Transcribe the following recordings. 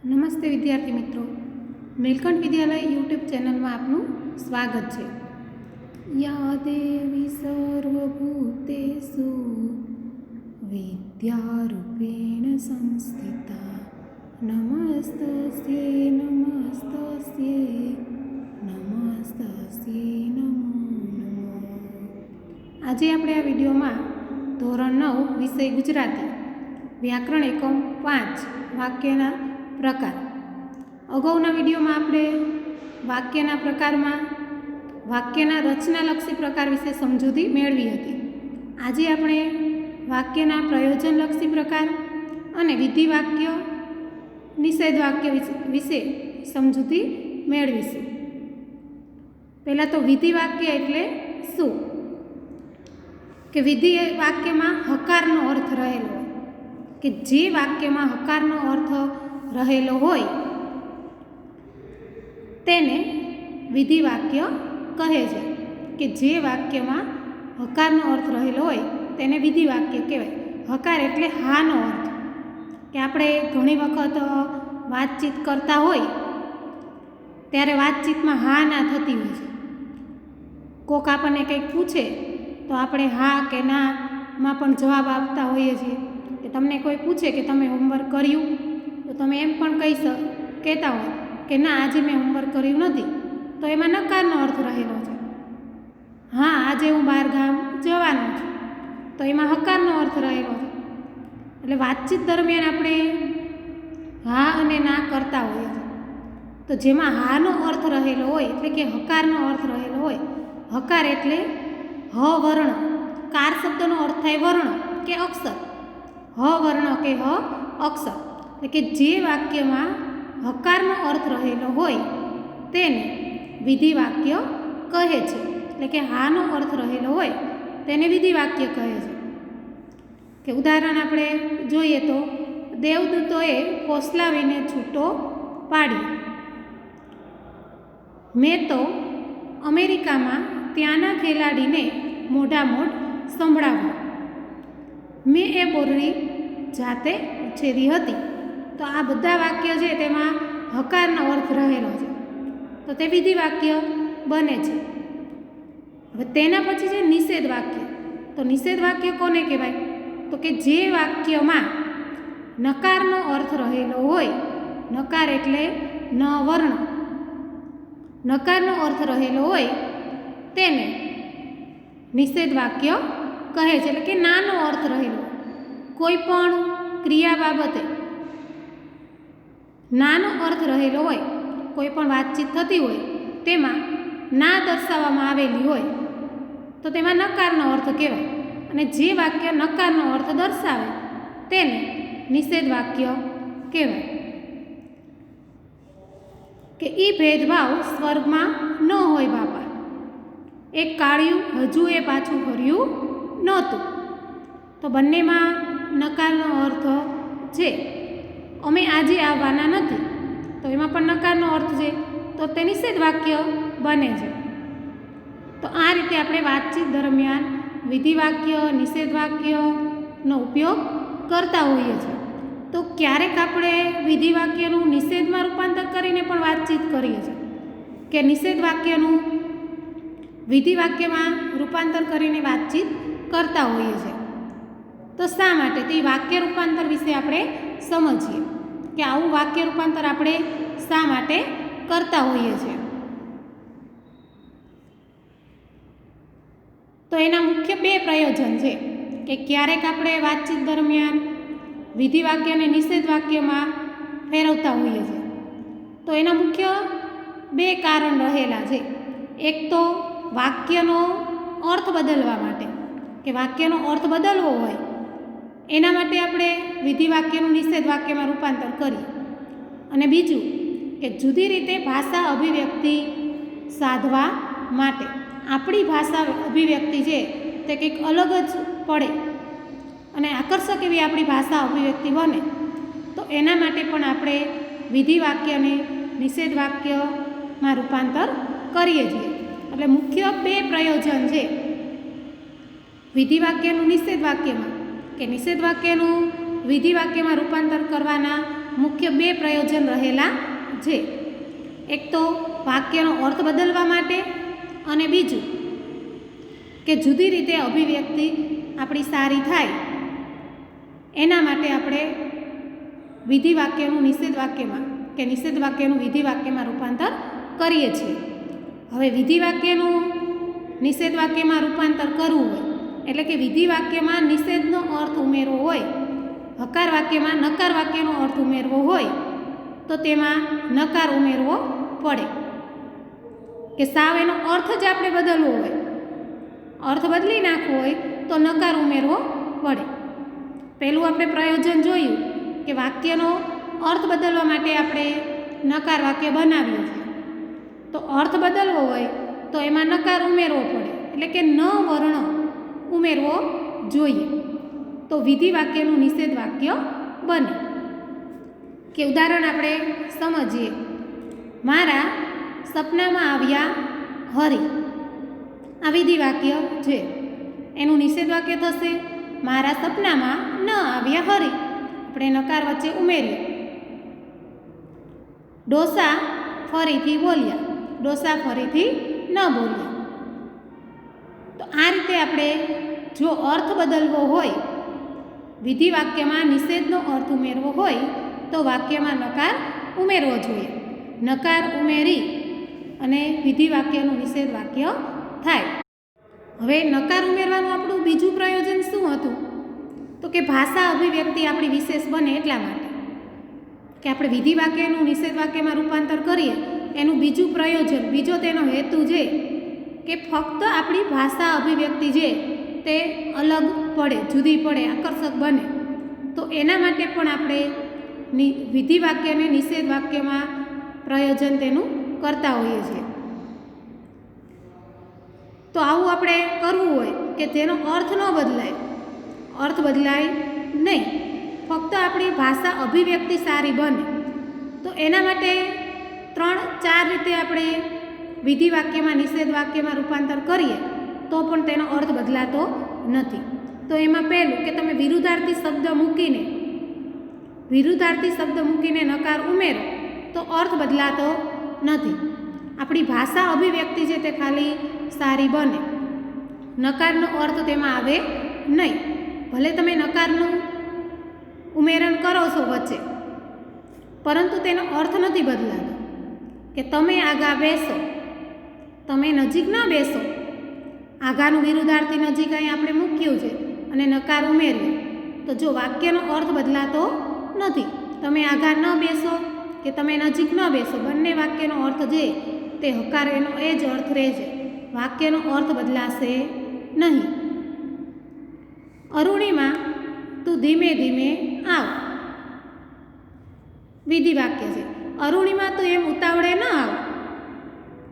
નમસ્તે વિદ્યાર્થી મિત્રો, નીલકંઠ વિદ્યાલય યુટ્યુબ ચેનલમાં આપનું સ્વાગત છે. યા દેવી સર્વભૂતેષુ વિદ્યારૂપેણ સંસ્થિતા નમસ્તસ્યૈ નમસ્તસ્યૈ નમસ્તસ્યૈ નમો નમઃ. આજે આપણે આ વિડીયોમાં ધોરણ 9 વિષય ગુજરાતી વ્યાકરણ એકમ 5 વાક્યના પ્રકાર. અગાઉના વિડીયોમાં આપણે વાક્યના પ્રકારમાં વાક્યના રચનાલક્ષી પ્રકાર વિશે સમજૂતી મેળવી હતી. આજે આપણે વાક્યના પ્રયોજનલક્ષી પ્રકાર અને વિધિ વાક્ય નિષેધ વાક્ય વિશે સમજૂતી મેળવીશું. પહેલાં તો વિધિ વાક્ય એટલે શું? કે વિધિ વાક્યમાં હકારનો અર્થ રહેલો હોય, કે જે વાક્યમાં હકારનો અર્થ રહેલો હોય તેને વિધિ વાક્ય કહે છે. કે જે વાક્યમાં હકારનો અર્થ રહેલો હોય તેને વિધિ વાક્ય કહેવાય. હકાર એટલે હાનો અર્થ. કે આપણે ઘણી વખત વાતચીત કરતા હોય ત્યારે વાતચીતમાં હા ના થતી હોય છે. કોક આપણને કંઈક પૂછે તો આપણે હા કે ના માં પણ જવાબ આપતા હોઈએ છીએ. કે તમને કોઈ પૂછે કે તમે હોમવર્ક કર્યું, તો તમે એમ પણ કહેતા હોય કે ના આજે મેં હોમવર્ક કર્યું નથી, તો એમાં નકારનો અર્થ રહેલો છે. હા આજે હું બહાર ગામ જવાનો છું, તો એમાં હકારનો અર્થ રહેલો છે. એટલે વાતચીત દરમિયાન આપણે હા અને ના કરતા હોઈએ છીએ. તો જેમાં હાનો અર્થ રહેલો હોય એટલે કે હકારનો અર્થ રહેલો હોય, હકાર એટલે હ વર્ણ, કાર શબ્દનો અર્થ થાય વર્ણ કે અક્ષર. હ વર્ણ કે હ અક્ષર, એટલે કે જે વાક્યમાં હકારનો અર્થ રહેલો હોય તેને વિધિ વાક્ય કહે છે. એટલે કે હાનો અર્થ રહેલો હોય તેને વિધિ વાક્ય કહે છે. કે ઉદાહરણ આપણે જોઈએ તો દેવદૂતોએ ફોસલાવીને છૂટો પાડ્યો. મેં તો અમેરિકામાં ત્યાંના ખેલાડીને મોઢામોઢ સંભળાવ્યો. મેં એ બોરડી જાતે ઉછેરી હતી. તો આ બધા વાક્ય છે તેમાં હકારનો અર્થ રહેલો છે, તો તે વિધિ વાક્ય બને છે. હવે તેના પછી છે નિષેધ વાક્ય. તો નિષેધ વાક્ય કોને કહેવાય? તો કે જે વાક્યમાં નકારનો અર્થ રહેલો હોય, નકાર એટલે ન વર્ણ, નકારનો અર્થ રહેલો હોય તેને નિષેધ વાક્ય કહે છે. એટલે કે નાનો અર્થ રહેલો, કોઈ પણ ક્રિયા બાબતે નાનો અર્થ રહેલો હોય, કોઈ પણ વાતચીત થતી હોય તેમાં ના દર્શાવવામાં આવેલી હોય તો તેમાં નકારનો અર્થ કહેવાય. અને જે વાક્ય નકારનો અર્થ દર્શાવે તેને નિષેધ વાક્ય કહેવાય. કે ઈ ભેદભાવ સ્વર્ગમાં ન હોય બાપા, એક કાળિયું હજુ એ પાછું ફર્યું નહોતું. તો બંનેમાં નકારનો અર્થ છે. અમે આજે આવવાના નથી, તો એમાં પણ નકારનો અર્થ છે, તો તે નિષેધ વાક્ય બને છે. તો આ રીતે આપણે વાતચીત દરમિયાન વિધિ વાક્ય, નિષેધ વાક્યનો ઉપયોગ કરતા હોઈએ છીએ. તો ક્યારેક આપણે વિધિ વાક્યનું નિષેધમાં રૂપાંતર કરીને પણ વાતચીત કરીએ છીએ, કે નિષેધ વાક્યનું વિધિ વાક્યમાં રૂપાંતર કરીને વાતચીત કરતા હોઈએ છીએ. તો શા માટે? તે વાક્ય રૂપાંતર વિશે આપણે સમજીએ કે આવું વાક્ય રૂપાંતર આપણે શા માટે કરતા હોઈએ છીએ. તો એના મુખ્ય 2 પ્રયોજન છે. કે ક્યારેક આપણે વાતચીત દરમિયાન વિધિ વાક્ય અને નિષેધ વાક્યમાં ફેરવતા હોઈએ છીએ. તો એના મુખ્ય 2 કારણ રહેલા છે. એક તો વાક્યનો અર્થ બદલવા માટે, કે વાક્યનો અર્થ બદલવો હોય એના માટે આપણે વિધિ વાક્યનું નિષેધ વાક્યમાં રૂપાંતર કરીએ. અને બીજું કે જુદી રીતે ભાષા અભિવ્યક્તિ સાધવા માટે, આપણી ભાષા અભિવ્યક્તિ છે તે કંઈક અલગ જ પડે અને આકર્ષક એવી આપણી ભાષા અભિવ્યક્તિ બને, તો એના માટે પણ આપણે વિધિ વાક્યને નિષેધ વાક્યમાં રૂપાંતર કરીએ છીએ. એટલે મુખ્ય 2 પ્રયોજન છે વિધિ વાક્યનું નિષેધ વાક્યમાં, કે નિષેધ વાક્યનું વિધિ વાક્યમાં રૂપાંતર કરવાના મુખ્ય બે પ્રયોજન રહેલા છે. એક તો વાક્યનો અર્થ બદલવા માટે અને બીજું કે જુદી રીતે અભિવ્યક્તિ આપણી સારી થાય એના માટે આપણે વિધિ વાક્યનું નિષેધ વાક્યમાં કે નિષેધ વાક્યનું વિધિ વાક્યમાં રૂપાંતર કરીએ છીએ. હવે વિધિ વાક્યનું નિષેધ વાક્યમાં રૂપાંતર કરવું હોય એટલે કે વિધિ વાક્યમાં નિષેધનો અર્થ ઉમેરવો હોય, હકાર વાક્યમાં નકાર વાક્યનો અર્થ ઉમેરવો હોય તો તેમાં નકાર ઉમેરવો પડે. કે સાવ એનો અર્થ જ આપણે બદલવો હોય, અર્થ બદલી નાખવો હોય તો નકાર ઉમેરવો પડે. પહેલું આપણે પ્રયોજન જોયું કે વાક્યનો અર્થ બદલવા માટે આપણે નકાર વાક્ય બનાવીએ છીએ. તો અર્થ બદલવો હોય તો એમાં નકાર ઉમેરવો પડે, એટલે કે ન વર્ણ ઉમેરવો જોઈએ તો વિધિ વાક્યનું નિષેધ વાક્ય બને. કે ઉદાહરણ આપણે સમજીએ. મારા સપનામાં આવ્યા હરી, આ વિધિ વાક્ય છે. એનું નિષેધ વાક્ય થશે મારા સપનામાં ન આવ્યા હરી, આપણે નકાર વચ્ચે ઉમેરીએ. ડોસા ફરીથી બોલ્યા, ડોસા ફરીથી ન બોલ્યા. તો આ રીતે આપણે જો અર્થ બદલવો હોય, વિધિ વાક્યમાં નિષેધનો અર્થ ઉમેરવો હોય તો વાક્યમાં નકાર ઉમેરવો જોઈએ. નકાર ઉમેરી અને વિધિ વાક્યનું નિષેધ વાક્ય થાય. હવે નકાર ઉમેરવાનું આપણું બીજું પ્રયોજન શું હતું? તો કે ભાષા અભિવ્યક્તિ આપણી વિશેષ બને એટલા માટે. કે આપણે વિધિ વાક્યનું નિષેધ વાક્યમાં રૂપાંતર કરીએ એનું બીજું પ્રયોજન, બીજો તેનો હેતુ છે કે ફક્ત આપણી ભાષા અભિવ્યક્તિ છે તે અલગ પડે, જુદી પડે, આકર્ષક બને. તો એના માટે પણ આપણે વિધિ વાક્યને નિષેધ વાક્યમાં પ્રયોજન તેનું કરતા હોઈએ છીએ. તો આવું આપણે કરવું હોય કે તેનો અર્થ ન બદલાય, અર્થ બદલાય નહીં, ફક્ત આપણી ભાષા અભિવ્યક્તિ સારી બને. તો એના માટે 3-4 રીતે આપણે વિધિ વાક્યમાં નિષેધ વાક્યમાં રૂપાંતર કરીએ તો પણ તેનો અર્થ બદલાતો નથી. તો એમાં પહેલું કે તમે વિરુદ્ધાર્થી શબ્દ મૂકીને નકાર ઉમેરો તો અર્થ બદલાતો નથી. આપણી ભાષા અભિવ્યક્તિ છે તે ખાલી સારી બને, નકારનો અર્થ તેમાં આવે નહીં. ભલે તમે નકારનું ઉમેરણ કરો છો વચ્ચે, પરંતુ તેનો અર્થ નથી બદલાતો. કે તમે આગા બેસો, તમે નજીક ન બેસો, આગાનું વિરુદ્ધાર્થી નજીક અહીં આપણે મૂક્યું છે અને નકાર ઉમેર્યો તો જો વાક્યનો અર્થ બદલાતો નથી. તમે આગા ન બેસો કે તમે નજીક ન બેસો, બંને વાક્યનો અર્થ જે તે હકાર એનો એ જ અર્થ રહે છે, વાક્યનો અર્થ બદલાશે નહીં. અરુણિમા તું ધીમે ધીમે આવ, વિધિ વાક્ય છે. અરુણિમા તું એમ ઉતાવળે ન આવ,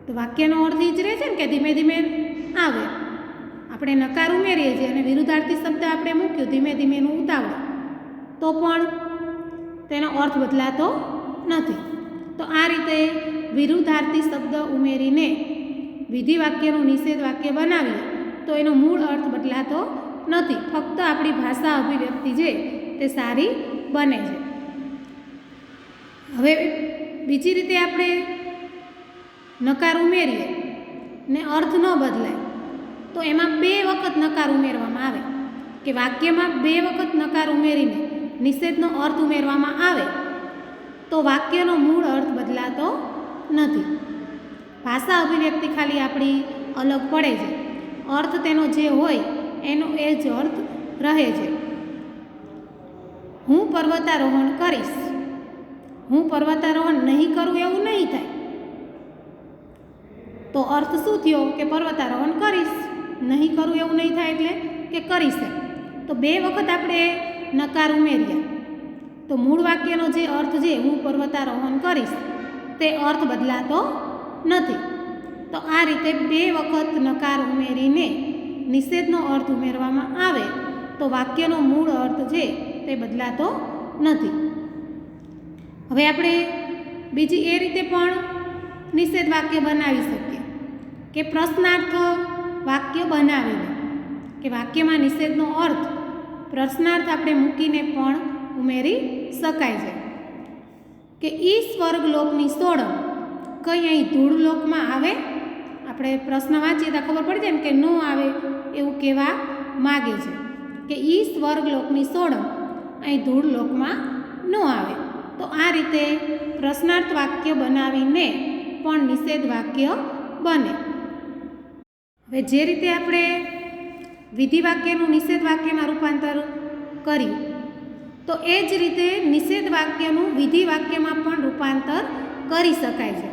તો વાક્યનો અર્થ એ જ રહે છે ને કે ધીમે ધીમે આવે. આપણે નકાર ઉમેરીએ છીએ અને વિરુદ્ધાર્થી શબ્દ આપણે મૂક્યું ધીમે ધીમેનું ઉતાવળ, તો પણ તેનો અર્થ બદલાતો નથી. તો આ રીતે વિરુદ્ધાર્થી શબ્દ ઉમેરીને વિધિ વાક્યનું નિષેધ વાક્ય બનાવીએ તો એનો મૂળ અર્થ બદલાતો નથી, ફક્ત આપણી ભાષા અભિવ્યક્તિ છે તે સારી બને છે. હવે બીજી રીતે આપણે નકાર ઉમેરીએ ને અર્થ ન બદલાય તો એમાં 2 વખત નકાર ઉમેરવામાં આવે. કે વાક્યમાં 2 વખત નકાર ઉમેરીને નિષેધનો અર્થ ઉમેરવામાં આવે તો વાક્યનો મૂળ અર્થ બદલાતો નથી. ભાષા અભિવ્યક્તિ ખાલી આપણી અલગ પડે છે, અર્થ તેનો જે હોય એનો એ જ અર્થ રહે છે. હું પર્વતારોહણ કરીશ, હું પર્વતારોહણ નહીં કરું એવું નહીં થાય. તો અર્થ શું થયો કે પર્વતારોહણ કરીશ, નહીં કરું એવું નહીં થાય એટલે કે કરીશ. તો 2 વખત આપણે નકાર ઉમેર્યા તો મૂળ વાક્યનો જે અર્થ છે હું પર્વતારોહણ કરીશ તે અર્થ બદલાતો નથી. તો આ રીતે 2 વખત નકાર ઉમેરીને નિષેધનો અર્થ ઉમેરવામાં આવે તો વાક્યનો મૂળ અર્થ છે તે બદલાતો નથી. હવે આપણે બીજી એ રીતે પણ નિષેધ વાક્ય બનાવી શકીએ કે પ્રશ્નાર્થ વાક્ય બનાવીને, કે વાક્યમાં નિષેધનો અર્થ પ્રશ્નાર્થ આપણે મૂકીને પણ ઉમેરી શકાય છે. કે ઈ સ્વર્ગલોકની સોડમ કંઈ અહીં ધૂળલોકમાં આવે? આપણે પ્રશ્ન વાંચીએ તો ખબર પડી જાય ને કે ન આવે એવું કહેવા માગે છે કે ઈ સ્વર્ગલોકની સોડમ અહીં ધૂળલોકમાં ન આવે. તો આ રીતે પ્રશ્નાર્થ વાક્ય બનાવીને પણ નિષેધ વાક્ય બને. હવે જે રીતે આપણે વિધિ વાક્યનું નિષેધ વાક્યમાં રૂપાંતર કર્યું, તો એ જ રીતે નિષેધ વાક્યનું વિધિ વાક્યમાં પણ રૂપાંતર કરી શકાય છે.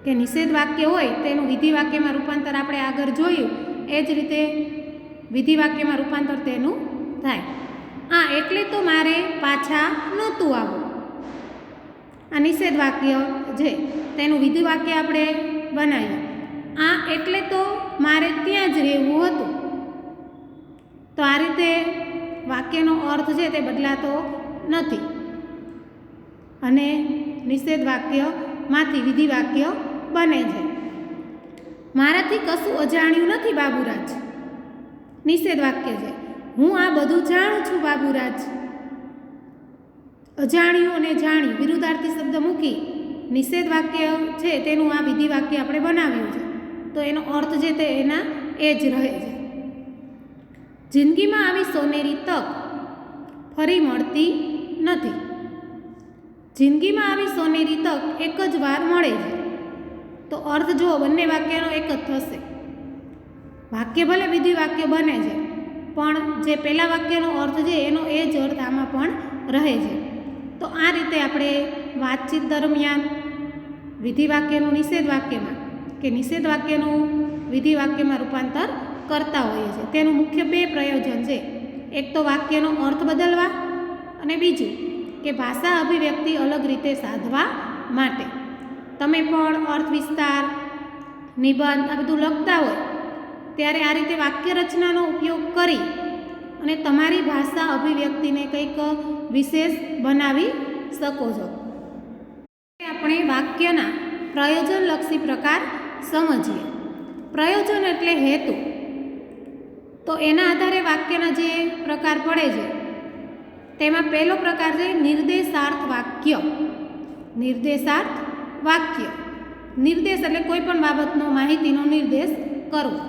કે નિષેધ વાક્ય હોય તેનું વિધિ વાક્યમાં રૂપાંતર આપણે આગળ જોયું, એ જ રીતે વિધિ વાક્યમાં રૂપાંતર તેનું થાય. એટલે તો મારે પાછા નહોતું આવવું. આ નિષેધ વાક્ય છે, તેનું વિધિ વાક્ય આપણે બનાવ્યું. એટલે તો મારે ત્યાં જ રહેવું હતું. તો આ રીતે વાક્યનો અર્થ છે તે બદલાતો નથી અને નિષેધ વાક્યમાંથી વિધિ વાક્ય બને છે. મારાથી કશું અજાણ્યું નથી બાબુરાજ, નિષેધ વાક્ય છે. હું આ બધું જાણું છું બાબુરાજ. અજાણ્યું અને જાણ્યું વિરુદ્ધાર્થી શબ્દ મૂકી નિષેધ વાક્ય છે તેનું આ વિધિ વાક્ય આપણે બનાવ્યું છે. તો એનો અર્થ છે તે એના એ જ રહે છે. જિંદગીમાં આવી સોનેરી તક ફરી મળતી નથી. જિંદગીમાં આવી સોનેરી તક એક જ વાર મળે છે. તો અર્થ જુઓ, બંને વાક્યનો એક જ થશે. વાક્ય ભલે વિધિ વાક્ય બને છે, પણ જે પહેલા વાક્યનો અર્થ છે એનો એ જ અર્થ આમાં પણ રહે છે. તો આ રીતે આપણે વાતચીત દરમિયાન વિધિ વાક્યનું નિષેધ વાક્યમાં કે નિષેધ વાક્યનું વિધિ વાક્યમાં રૂપાંતર કરતા હોઈએ છીએ. તેનું મુખ્ય બે પ્રયોજન છે. એક તો વાક્યનો અર્થ બદલવા અને બીજું કે ભાષા અભિવ્યક્તિ અલગ રીતે સાધવા માટે. તમે પણ અર્થ વિસ્તાર, નિબંધ આ બધું લખતા હોય ત્યારે આ રીતે વાક્ય રચનાનો ઉપયોગ કરી અને તમારી ભાષા અભિવ્યક્તિને કંઈક વિશેષ બનાવી શકો છો. આપણે વાક્યના પ્રયોજનલક્ષી પ્રકાર સમજીએ. પ્રયોજન એટલે હેતુ. તો એના આધારે વાક્યના જે પ્રકાર પડે છે તેમાં પહેલો પ્રકાર છે નિર્દેશાર્થ વાક્ય. નિર્દેશાર્થ વાક્ય, નિર્દેશ એટલે કોઈ પણ બાબતનો માહિતીનો નિર્દેશ કરવો.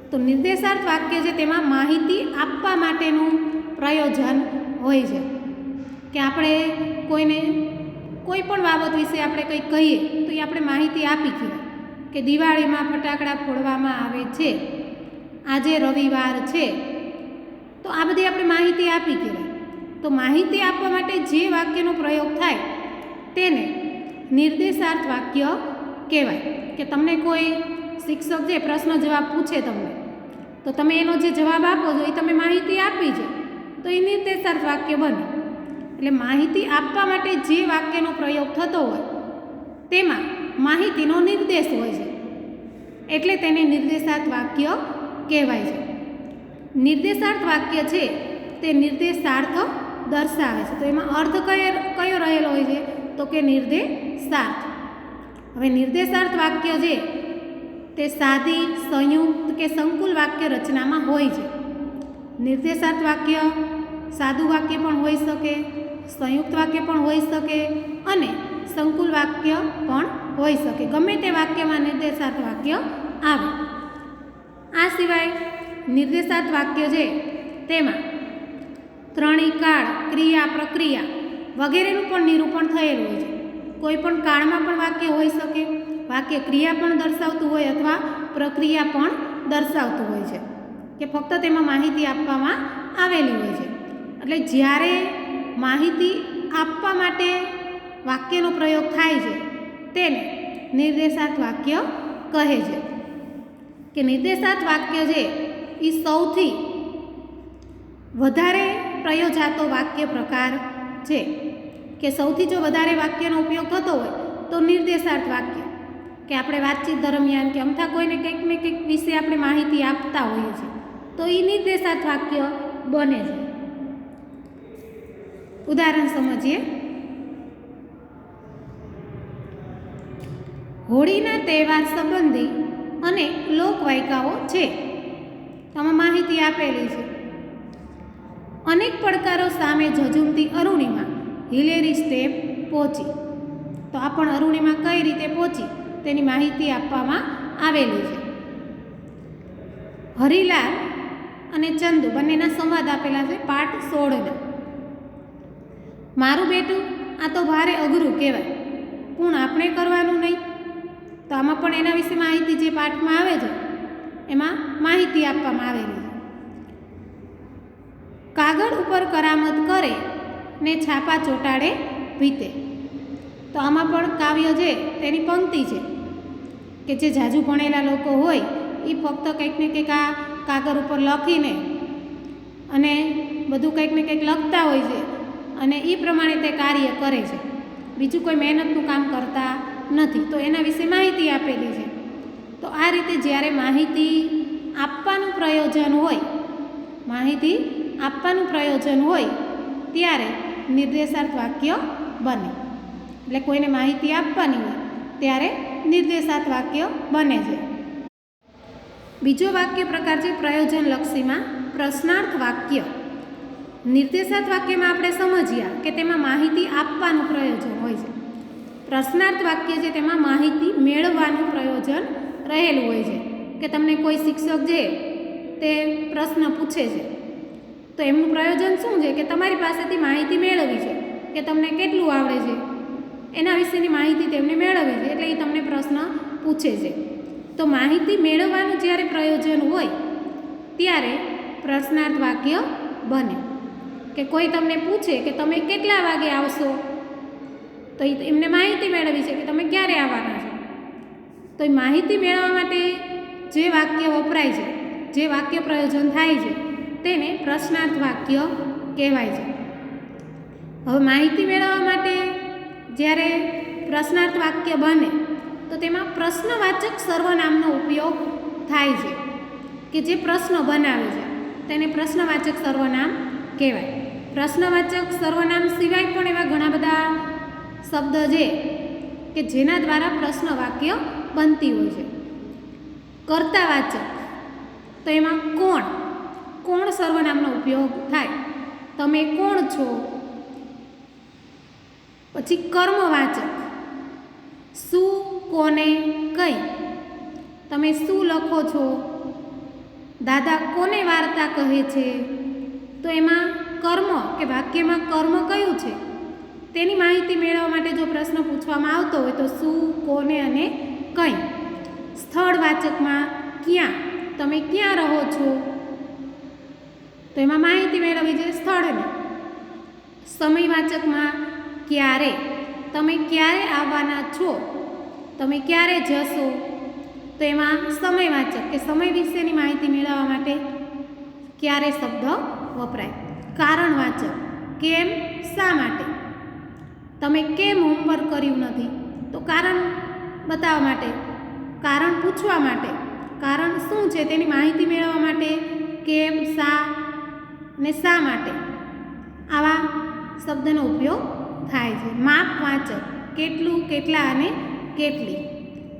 તો નિર્દેશાર્થ વાક્ય છે તેમાં માહિતી આપવા માટેનું પ્રયોજન હોય છે. કે આપણે કોઈને કોઈ પણ બાબત વિશે આપણે કંઈક કહીએ તો એ આપણે માહિતી આપી કહેવાય. કે દિવાળીમાં ફટાકડા ફોડવામાં આવે છે, આજે રવિવાર છે, તો આ બધી આપણે માહિતી આપી કહેવાય. તો માહિતી આપવા માટે જે વાક્યનો પ્રયોગ થાય તેને નિર્દેશાર્થ વાક્ય કહેવાય. કે તમને કોઈ શિક્ષક જે પ્રશ્ન જવાબ પૂછે તમને, તો તમે એનો જે જવાબ આપો છો એ તમે માહિતી આપી છે, તો એ નિર્દેશાર્થ વાક્ય બને. એટલે માહિતી આપવા માટે જે વાક્યનો પ્રયોગ થતો હોય તેમાં માહિતીનો નિર્દેશ હોય છે, એટલે તેને નિર્દેશાર્થ વાક્ય કહેવાય છે. નિર્દેશાર્થ વાક્ય છે તે નિર્દેશાર્થ દર્શાવે છે. તો એમાં અર્થ કયો રહેલો હોય છે? તો કે નિર્દેશાર્થ. હવે નિર્દેશાર્થ વાક્ય છે તે સાદી, સંયુક્ત કે સંકુલ વાક્ય રચનામાં હોય છે. નિર્દેશાર્થ વાક્ય સાદું વાક્ય પણ હોઈ શકે, સંયુક્ત વાક્ય પણ હોઈ શકે અને સંકુલ વાક્ય પણ હોઈ શકે. ગમે તે વાક્યમાં નિર્દેશાર્થ વાક્ય આવે. આ સિવાય નિર્દેશાર્થ વાક્ય છે તેમાં ત્રણેય ક્રિયા, પ્રક્રિયા વગેરેનું પણ નિરૂપણ થયેલું હોય છે. કોઈ પણ કાળમાં પણ વાક્ય હોઈ શકે, વાક્ય ક્રિયા પણ દર્શાવતું હોય અથવા પ્રક્રિયા પણ દર્શાવતું હોય છે, કે ફક્ત તેમાં માહિતી આપવામાં આવેલી હોય છે. એટલે જ્યારે માહિતી આપવા માટે વાક્યનો પ્રયોગ થાય છે તેને નિર્દેશાર્થ વાક્ય કહે છે. કે નિર્દેશાર્થ વાક્ય છે એ સૌથી વધારે પ્રયોજાતો વાક્ય પ્રકાર છે. કે સૌથી જો વધારે વાક્યનો ઉપયોગ થતો હોય તો નિર્દેશાર્થ વાક્ય. કે આપણે વાતચીત દરમિયાન કે અમથા કોઈને કંઈક ને કંઈક વિશે આપણે માહિતી આપતા હોઈએ છીએ, તો એ નિર્દેશાર્થ વાક્ય બને છે. ઉદાહરણ સમજીએ. હોળીના તહેવાર સંબંધી અનેક લોકવાયકાઓ છે. આમાં માહિતી આપેલી છે. અનેક પડકારો સામે ઝઝૂમતી અરુણિમા હિલેરી સ્ટેપ પહોંચી. તો આ પણ અરુણિમા કઈ રીતે પહોંચી તેની માહિતી આપવામાં આવેલી છે. હરિલાલ અને ચંદુ બંનેના સંવાદ આપેલા છે પાઠ 16. મારું બેટું આ તો ભારે અઘરું કહેવાય, પણ આપણે કરવાનું નહીં. તો આમાં પણ એના વિશે માહિતી જે પાઠમાં આવે છે એમાં માહિતી આપવામાં આવેલી છે. કાગળ ઉપર કરામત કરે ને છાપા ચોંટાડે ભીતે. તો આમાં પણ કાવ્ય છે તેની પંક્તિ છે કે જે જાજુ ભણેલા લોકો હોય એ ફક્ત કંઈક ને કંઈક આ કાગળ ઉપર લખીને અને બધું કંઈક ને કંઈક લખતા હોય છે અને એ પ્રમાણે તે કાર્ય કરે છે, બીજું કોઈ મહેનતનું કામ કરતા નથી. તો એના વિશે માહિતી આપેલી છે. તો આ રીતે જ્યારે માહિતી આપવાનું પ્રયોજન હોય ત્યારે નિર્દેશાર્થ વાક્ય બને. એટલે કોઈને માહિતી આપવાની હોય ત્યારે નિર્દેશાર્થ વાક્ય બને છે. બીજો વાક્ય પ્રકાર છે પ્રયોજનલક્ષીમાં પ્રશ્નાર્થ વાક્ય. નિર્દેશાર્થ વાક્યમાં આપણે સમજ્યા કે તેમાં માહિતી આપવાનું પ્રયોજન હોય છે. પ્રશ્નાર્થ વાક્ય છે તેમાં માહિતી મેળવવાનું પ્રયોજન રહેલું હોય છે. કે તમને કોઈ શિક્ષક છે તે પ્રશ્ન પૂછે છે તો એમનું પ્રયોજન શું છે કે તમારી પાસેથી માહિતી મેળવવી છે કે તમને કેટલું આવડે છે, એના વિશેની માહિતી તેમને મેળવવી છે, એટલે એ તમને પ્રશ્ન પૂછે છે. તો માહિતી મેળવવાનું જ્યારે પ્રયોજન હોય ત્યારે પ્રશ્નાર્થ વાક્ય બને. કે કોઈ તમને પૂછે કે તમે કેટલા વાગે આવશો, તો એમને માહિતી મેળવી છે કે તમે ક્યારે આવવાના છો. તો એ માહિતી મેળવવા માટે જે વાક્ય વપરાય છે, જે વાક્ય પ્રયોજન થાય છે તેને પ્રશ્નાર્થ વાક્ય કહેવાય છે. હવે માહિતી મેળવવા માટે જ્યારે પ્રશ્નાર્થ વાક્ય બને તો તેમાં પ્રશ્નવાચક સર્વનામનો ઉપયોગ થાય છે. કે જે પ્રશ્ન બનાવે છે તેને પ્રશ્નવાચક સર્વનામ કહેવાય. પ્રશ્નવાચક સર્વનામ સિવાય પણ એવા ઘણા બધા શબ્દ છે કે જેના દ્વારા પ્રશ્ન વાક્ય બનતી હોય છે. કર્તાવાચક, તો એમાં કોણ સર્વનામનો ઉપયોગ થાય. તમે કોણ છો. પછી કર્મવાચક, શું, કોને, કઈ. તમે શું લખો છો. દાદા કોને વાર્તા કહે છે. તો એમાં કર્મ કે વાક્યમાં કર્મ કયું છે તેની માહિતી મેળવવા માટે જો પ્રશ્ન પૂછવામાં આવતો હોય તો શું, કોને અને કઈ. સ્થળવાચકમાં ક્યાં, તમે ક્યાં રહો છો. તો એમાં માહિતી મેળવવી છે સ્થળને. સમયવાચકમાં ક્યારે, તમે ક્યારે આવવાના છો, તમે ક્યારે જશો. તો એમાં સમયવાચક કે સમય વિશેની માહિતી મેળવવા માટે ક્યારે શબ્દ વપરાય. કારણવાચક, કેમ, શા માટે. તમે કેમ હોમવર્ક કર્યું નથી, તો કારણ બતાવવા માટે, કારણ પૂછવા માટે, કારણ શું છે તેની માહિતી મેળવવા માટે કેમ, શા ને શા માટે આવા શબ્દનો ઉપયોગ થાય છે. માપવાચક, કેટલું, કેટલા અને કેટલી.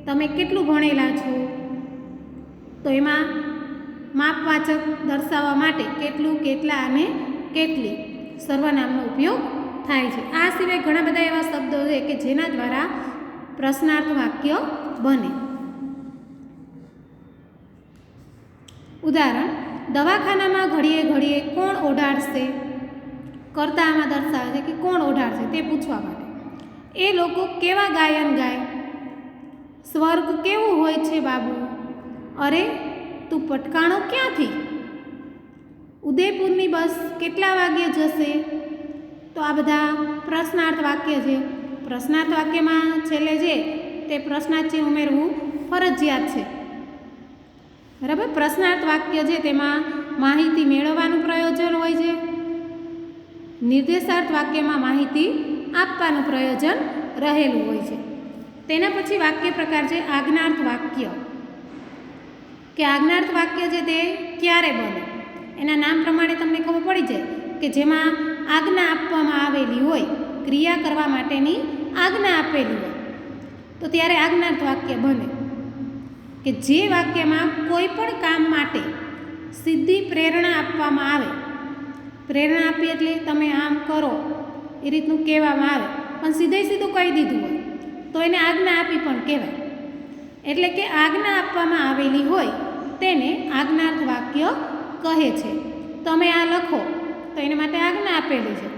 તમે કેટલું ભણેલા છો. તો એમાં માપવાચક દર્શાવવા માટે કેટલું, કેટલા અને કેટલી સર્વનામનો ઉપયોગ થાય છે. આ સિવાય ઘણા બધા એવા શબ્દો છે કે જેના દ્વારા પ્રશ્નાર્થ વાક્ય બને. ઉદાહરણ, દવાખાનામાં ઘડીએ ઘડીએ કોણ ઓઢાડશે. કર્તા આમાં દર્શાવે છે કે કોણ ઓઢાડશે તે પૂછવા માટે. એ લોકો કેવા ગાયન ગાય. સ્વર્ગ કેવું હોય છે બાબુ. અરે તું પટકાણો ક્યાંથી. ઉદયપુરની બસ કેટલા વાગ્યે જશે. તો આ બધા પ્રશ્નાર્થ વાક્ય છે. પ્રશ્નાર્થ વાક્યમાં છેલ્લે છે તે પ્રશ્નાર્થ ઉમેરવું ફરજિયાત છે. બરાબર. પ્રશ્નાર્થ વાક્ય છે તેમાં માહિતી મેળવવાનું પ્રયોજન હોય છે. નિર્દેશાર્થ વાક્યમાં માહિતી આપવાનું પ્રયોજન રહેલું હોય છે. તેના પછી વાક્ય પ્રકાર છે આજ્ઞાર્થ વાક્ય. કે આજ્ઞાર્થ વાક્ય છે તે ક્યારે બને. એના નામ પ્રમાણે તમને ખબર પડી જાય કે જેમાં આજ્ઞા આપવામાં આવેલી હોય, ક્રિયા કરવા માટેની આજ્ઞા આપેલી હોય તો ત્યારે આજ્ઞાર્થ વાક્ય બને. કે જે વાક્યમાં કોઈ પણ કામ માટે સીધી પ્રેરણા આપવામાં આવે. પ્રેરણા આપી એટલે તમે આમ કરો એ રીતનું કહેવામાં આવે, પણ સીધે કહી દીધું હોય તો એને આજ્ઞા આપી પણ કહેવાય. એટલે કે આજ્ઞા આપવામાં આવેલી હોય તેને આજ્ઞાર્થ વાક્ય કહે છે. તમે આ લખો તો એના માટે આજ્ઞા આપેલી છે.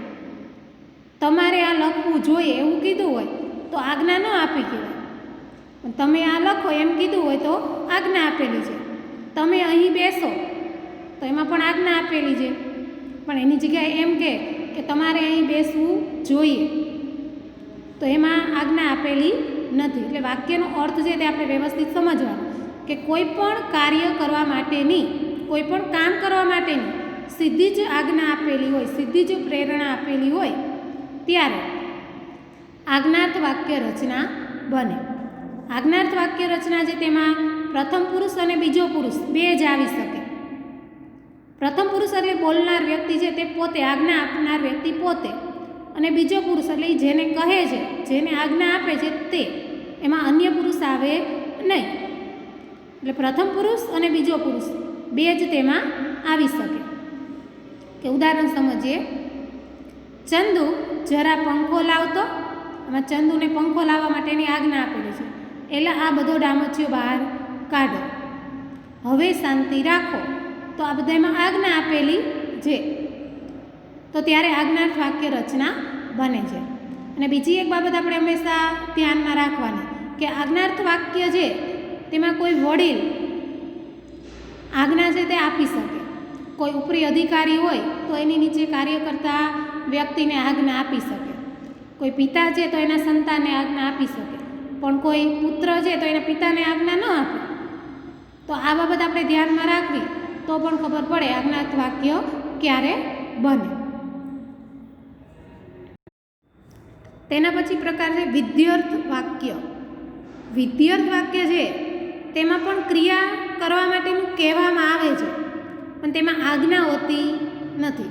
તમારે આ લખવું જોઈએ એવું કીધું હોય તો આજ્ઞા ન આપી કહેવાય. તમે આ લખો એમ કીધું હોય તો આજ્ઞા આપેલી છે. તમે અહીં બેસો તો એમાં પણ આજ્ઞા આપેલી છે, પણ એની જગ્યાએ એમ કે તમારે અહીં બેસવું જોઈએ તો એમાં આજ્ઞા આપેલી નથી. એટલે વાક્યનો અર્થ છે તે આપણે વ્યવસ્થિત સમજવાનો કે કોઈ પણ કાર્ય કરવા માટેની, કોઈ પણ કામ કરવા માટેની સીધી જ આજ્ઞા આપેલી હોય, સીધી જ પ્રેરણા આપેલી હોય ત્યારે આજ્ઞાર્થ વાક્ય રચના બને. આજ્ઞાર્થ વાક્ય રચના છે તેમાં પ્રથમ પુરુષ અને બીજો પુરુષ બે જ આવી શકે. પ્રથમ પુરુષ એટલે બોલનાર વ્યક્તિ છે તે પોતે, આજ્ઞા આપનાર વ્યક્તિ પોતે, અને બીજો પુરુષ એટલે જેને કહે છે, જેને આજ્ઞા આપે છે તે, એમાં અન્ય પુરુષ આવે નહીં. એટલે પ્રથમ પુરુષ અને બીજો પુરુષ બે જ તેમાં આવી શકે. કે ઉદાહરણ સમજીએ. ચંદુ જરા પંખો લાવતો. એમાં ચંદુને પંખો લાવવા માટેની આજ્ઞા આપેલી છે એટલે આ બધો ડામચિયો બહાર કાઢો. હવે શાંતિ રાખો તો આ બધામાં આજ્ઞા આપેલી છે તો ત્યારે આજ્ઞાર્થ વાક્ય રચના બને છે. અને બીજી એક બાબત આપણે હંમેશા ધ્યાનમાં રાખવાની કે આજ્ઞાર્થ વાક્ય છે તેમાં કોઈ વડીલ આજ્ઞા છે તે આપી શકે. કોઈ ઉપરી અધિકારી હોય તો એની નીચે કાર્ય કરતા વ્યક્તિને આજ્ઞા આપી શકે. કોઈ પિતા છે તો એના સંતાનને આજ્ઞા આપી શકે, પણ કોઈ પુત્ર છે તો એના પિતાને આજ્ઞા ન આપે. તો આ બાબત આપણે ધ્યાનમાં રાખવી તો પણ ખબર પડે આજ્ઞાર્થ વાક્ય ક્યારે બને. તેના પછી પ્રકાર છે વિધ્યર્થ વાક્ય. વિધ્યર્થ વાક્ય છે તેમાં પણ ક્રિયા કરવા માટેનું કહેવામાં આવે છે પણ તેમાં આજ્ઞા હોતી નથી.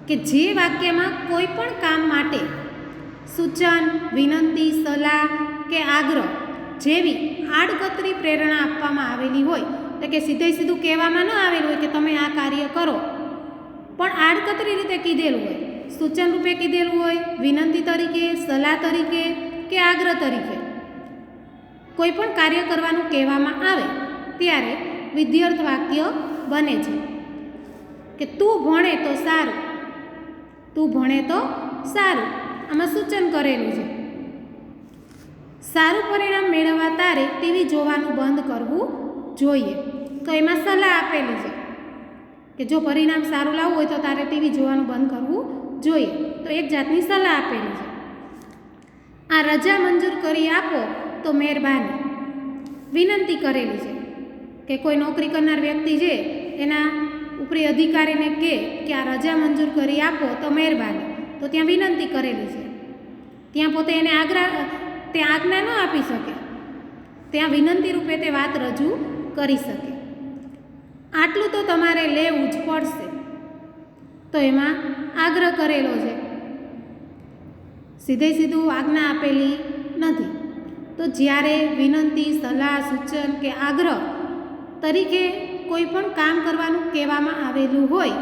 કે જે વાક્યમાં કોઈ પણ કામ માટે સૂચન, વિનંતી, સલાહ કે આગ્રહ જેવી આડકતરી પ્રેરણા આપવામાં આવેલી હોય, તો કે સીધે સીધું કહેવામાં ન આવેલું હોય કે તમે આ કાર્ય કરો, પણ આડકતરી રીતે કીધેલું હોય, સૂચન રૂપે કીધેલું હોય, વિનંતી તરીકે, સલાહ તરીકે કે આગ્રહ તરીકે કોઈ પણ કાર્ય કરવાનું કહેવામાં આવે ત્યારે વિધ્યર્થ વાક્ય બને છે. કે તું ભણે તો સારું, તું ભણે તો સારું, આમાં સૂચન કરેલું છે. સારું પરિણામ મેળવવા તારે ટીવી જોવાનું બંધ કરવું જોઈએ, તો એમાં સલાહ આપેલી છે કે જો પરિણામ સારું લાવવું હોય તો તારે ટીવી જોવાનું બંધ કરવું જોઈએ, તો એક જાતની સલાહ આપેલી છે. આ રજા મંજૂર કરી આપો તો મહેરબાની, વિનંતી કરેલી છે કે કોઈ નોકરી કરનાર વ્યક્તિ છે એના ઉપરી અધિકારીને કહે કે આ રજા મંજૂર કરી આપો તો મહેરબાની, તો ત્યાં વિનંતી કરેલી છે. ત્યાં પોતે એને ત્યાં આજ્ઞા ન આપી શકે, ત્યાં વિનંતી રૂપે તે વાત રજૂ કરી શકે. આટલું તો તમારે લેવું જ પડશે, તો એમાં આગ્રહ કરેલો છે, સીધે સીધું આજ્ઞા આપેલી નથી. તો જ્યારે વિનંતી, સલાહ, સૂચન કે આગ્રહ તરીકે કોઈ પણ કામ કરવાનું કહેવામાં આવેલું હોય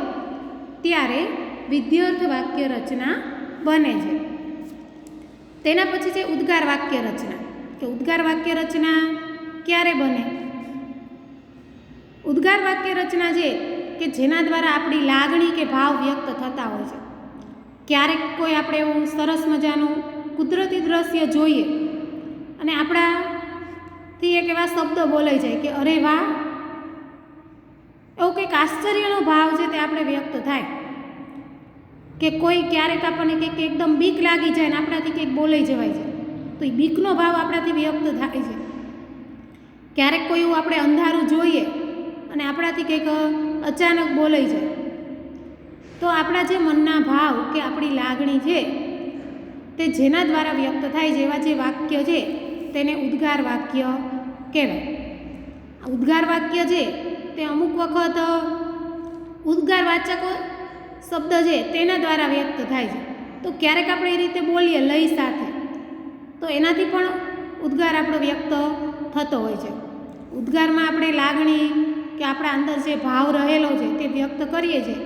ત્યારે વિધ્યર્થ વાક્ય રચના બને છે. તેના પછી છે ઉદ્ગાર વાક્ય રચના. કે ઉદ્ગાર વાક્ય રચના ક્યારે બને? ઉદ્ગાર વાક્ય રચના છે કે જેના દ્વારા આપણી લાગણી કે ભાવ વ્યક્ત થતા હોય છે. ક્યારેક કોઈ આપણે એવું સરસ મજાનું કુદરતી દ્રશ્ય જોઈએ અને આપણાથી એક એવા શબ્દો બોલાઈ જાય કે અરે વાહ, એવું કંઈક આશ્ચર્યનો ભાવ છે તે આપણે વ્યક્ત થાય. કે કોઈ ક્યારેક આપણને કંઈક એકદમ બીક લાગી જાય ને આપણાથી કંઈક બોલાઈ જવાય છે, તો એ બીકનો ભાવ આપણાથી વ્યક્ત થાય છે. ક્યારેક કોઈ એવું આપણે અંધારું જોઈએ અને આપણાથી કંઈક અચાનક બોલાઈ જાય, તો આપણા જે મનના ભાવ કે આપણી લાગણી છે તે જેના દ્વારા વ્યક્ત થાય છે એવા જે વાક્ય છે તેને ઉદ્ગાર વાક્ય કહેવાય. ઉદ્ગાર વાક્ય છે તે અમુક વખત ઉદ્ગારવાચકો શબ્દ છે તેના દ્વારા વ્યક્ત થાય છે. તો ક્યારેક આપણે એ રીતે બોલીએ લય સાથે, તો એનાથી પણ ઉદ્ગાર આપણો વ્યક્ત થતો હોય છે. ઉદ્ગારમાં આપણે લાગણી કે આપણા અંદર જે ભાવ રહેલો છે તે વ્યક્ત કરીએ છીએ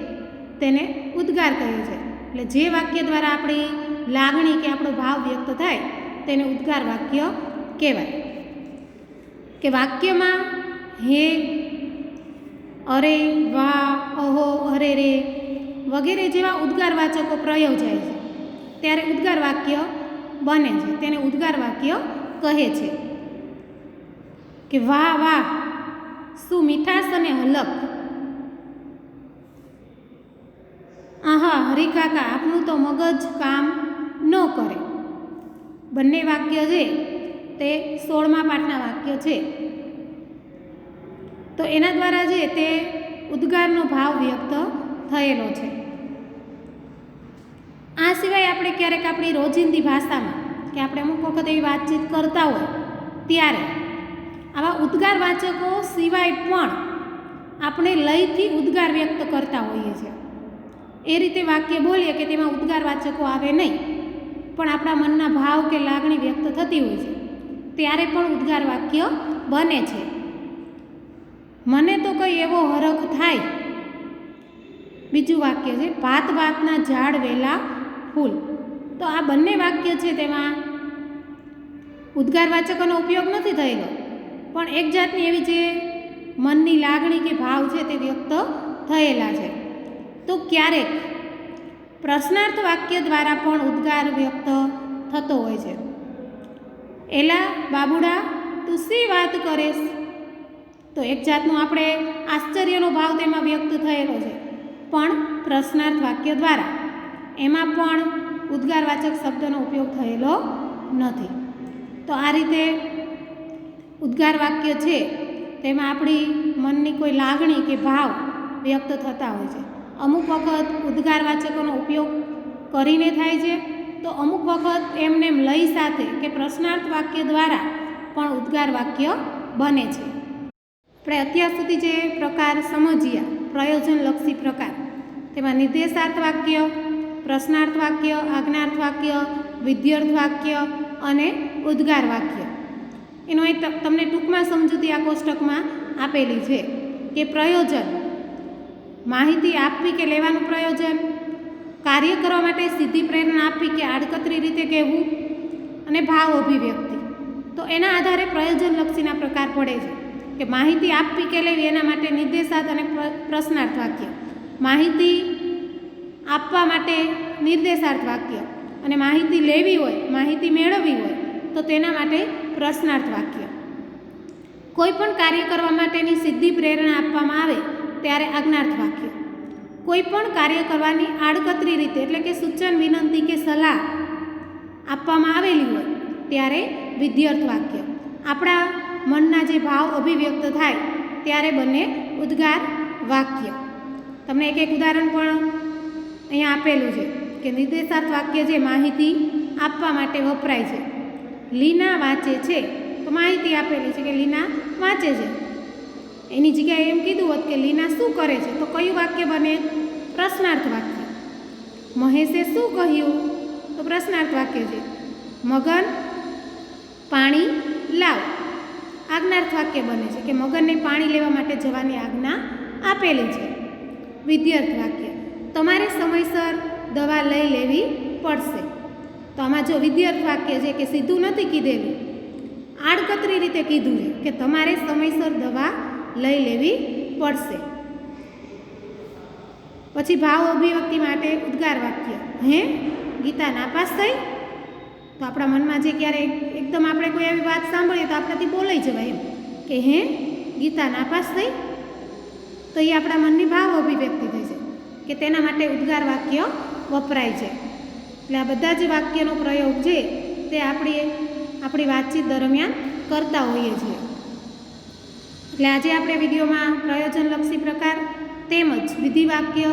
તેને ઉદ્ગાર કહીએ છીએ. એટલે જે વાક્ય દ્વારા આપણી લાગણી કે આપણો ભાવ વ્યક્ત થાય તેને ઉદ્ગાર વાક્ય કહેવાય. કે વાક્યમાં હે, અરે, વાહ, અહો, અરે રે વગેરે જેવા ઉદ્ગારવાચકો પ્રયોજાય છે ત્યારે ઉદ્ગાર વાક્ય બને છે. તેને ઉદ્ગાર વાક્ય કહે છે. કે વાહ વાહ, શું મીઠાશ અને હલક, આહા હરિકાકા આપનું તો મગજ કામ ન કરે. બંને વાક્ય છે તે 16મા પાઠના વાક્ય છે. તો એના દ્વારા જે તે ઉદ્ગારનો ભાવ વ્યક્ત થયેલો છે. આ સિવાય આપણે ક્યારેક આપણી રોજિંદી ભાષામાં કે આપણે અમુક વખત એવી વાતચીત કરતા હોય ત્યારે આવા ઉદ્ગાર વાચકો સિવાય પણ આપણે લયથી ઉદ્ગાર વ્યક્ત કરતા હોઈએ છીએ. એ રીતે વાક્ય બોલીએ કે તેમાં ઉદ્ગાર વાચકો આવે નહીં, પણ આપણા મનના ભાવ કે લાગણી વ્યક્ત થતી હોય છે ત્યારે પણ ઉદ્ગાર વાક્ય બને છે. મને તો કંઈ એવો હરખ થાય. બીજું વાક્ય છે ભાત ભાતના ઝાડ વેલા ફૂલ. તો આ બંને વાક્ય છે તેમાં ઉદ્ગાર વાચકોનો ઉપયોગ નથી થયેલો, પણ એક જાતની એવી જે મનની લાગણી કે ભાવ છે તે વ્યક્ત થયેલા છે. તો ક્યારેક પ્રશ્નાર્થ વાક્ય દ્વારા પણ ઉદ્ગાર વ્યક્ત થતો હોય છે. એલા બાબુડા તું શી વાત કરેશ. તો એક જાતનું આપણે આશ્ચર્યનો ભાવ તેમાં વ્યક્ત થયેલો છે, પણ પ્રશ્નાર્થ વાક્ય દ્વારા. એમાં પણ ઉદ્ગારવાચક શબ્દનો ઉપયોગ થયેલો નથી. તો આ રીતે ઉદ્ગાર વાક્ય છે તેમાં આપણી મનની કોઈ લાગણી કે ભાવ વ્યક્ત થતા હોય છે. અમુક વખત ઉદ્ગાર વાચકોનો ઉપયોગ કરીને થાય છે, તો અમુક વખત એમને લય સાથે કે પ્રશ્નાર્થ વાક્ય દ્વારા પણ ઉદ્ગાર વાક્ય બને છે. આપણે અત્યાર સુધી જે પ્રકાર સમજ્યા પ્રયોજનલક્ષી પ્રકાર, તેમાં નિર્દેશાર્થ વાક્ય, પ્રશ્નાર્થ વાક્ય, આજ્ઞાર્થ વાક્ય, વિધ્યર્થ વાક્ય અને ઉદ્ગાર વાક્ય. એનો એક તમને ટૂંકમાં સમજૂતી આ કોષ્ટકમાં આપેલી છે. કે પ્રયોજન માહિતી આપવી કે લેવાનું પ્રયોજન, કાર્ય કરવા માટે સીધી પ્રેરણા આપવી કે આડકતરી રીતે કહેવું, અને ભાવ અભિવ્યક્તિ. તો એના આધારે પ્રયોજનલક્ષીના પ્રકાર પડે છે. કે માહિતી આપવી કે લેવી એના માટે નિર્દેશાર્થ અને પ્રશ્નાર્થ વાક્ય, માહિતી આપવા માટે નિર્દેશાર્થ વાક્ય, અને માહિતી લેવી હોય, માહિતી મેળવવી હોય તો તેના માટે પ્રશ્નાર્થ વાક્ય. કોઈ પણ કાર્ય કરવા માટેની સીધી પ્રેરણા આપવામાં આવે ત્યારે આજ્ઞાર્થ વાક્ય. કોઈ પણ કાર્ય કરવાની આડકતરી રીતે એટલે કે સૂચન, વિનંતી કે સલાહ આપવામાં આવેલી હોય ત્યારે વિધ્યર્થ વાક્ય. આપણા મનના જે ભાવ અભિવ્યક્ત થાય ત્યારે બને ઉદ્ગાર વાક્ય. તમને એક ઉદાહરણ પણ અહીંયા આપેલું છે કે નિર્દેશાર્થ વાક્ય જે માહિતી આપવા માટે વપરાય છે. લીના વાંચે છે, તો માહિતી આપેલી છે કે લીના વાંચે છે. એની જગ્યાએ એમ કીધું હોત કે લીના શું કરે છે, તો કયું વાક્ય બને? પ્રશ્નાર્થ વાક્ય. મહેશે શું કહ્યું? તો પ્રશ્નાર્થ વાક્ય છે. મગન પાણી લાવ, આજ્ઞાર્થ વાક્ય બને છે કે મગનને પાણી લેવા માટે જવાની આજ્ઞા આપેલી છે. વિધ્યર્થ વાક્ય. તમારે સમયસર દવા લઈ લેવી પડશે. તો આમાં જો વિધ્યર્થ વાક્ય છે કે સીધું નથી કીધેલું, આડકતરી રીતે કીધું છે કે તમારે સમયસર દવા લઈ લેવી પડશે. પછી ભાવ અભિવ્યક્તિ માટે ઉદ્ગાર વાક્ય. હે ગીતા નાપાસ થઈ? તો આપણા મનમાં જે ક્યારેક એકદમ આપણે કોઈ એવી વાત સાંભળીએ તો આપણાથી બોલાઈ જવાય એમ કે હે ગીતા નાપાસ થઈ? તો એ આપણા મનની ભાવ અભિવ્યક્તિ થઈ છે કે તેના માટે ઉદ્ગાર વાક્ય વપરાય છે. એટલે આ બધા જ વાક્યનો પ્રયોગ છે તે આપણી વાતચીત દરમિયાન કરતા હોઈએ છીએ. એટલે આજે આપણે વિડીયોમાં પ્રયોજનલક્ષી પ્રકાર તેમજ વિધિ વાક્ય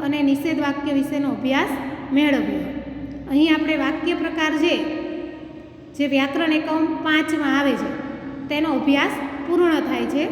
અને નિષેધ વાક્ય વિશેનો અભ્યાસ મેળવ્યો. અહીં આપણે વાક્ય પ્રકાર જે વ્યાકરણ એકમ 5માં આવે છે તેનો અભ્યાસ પૂર્ણ થાય છે.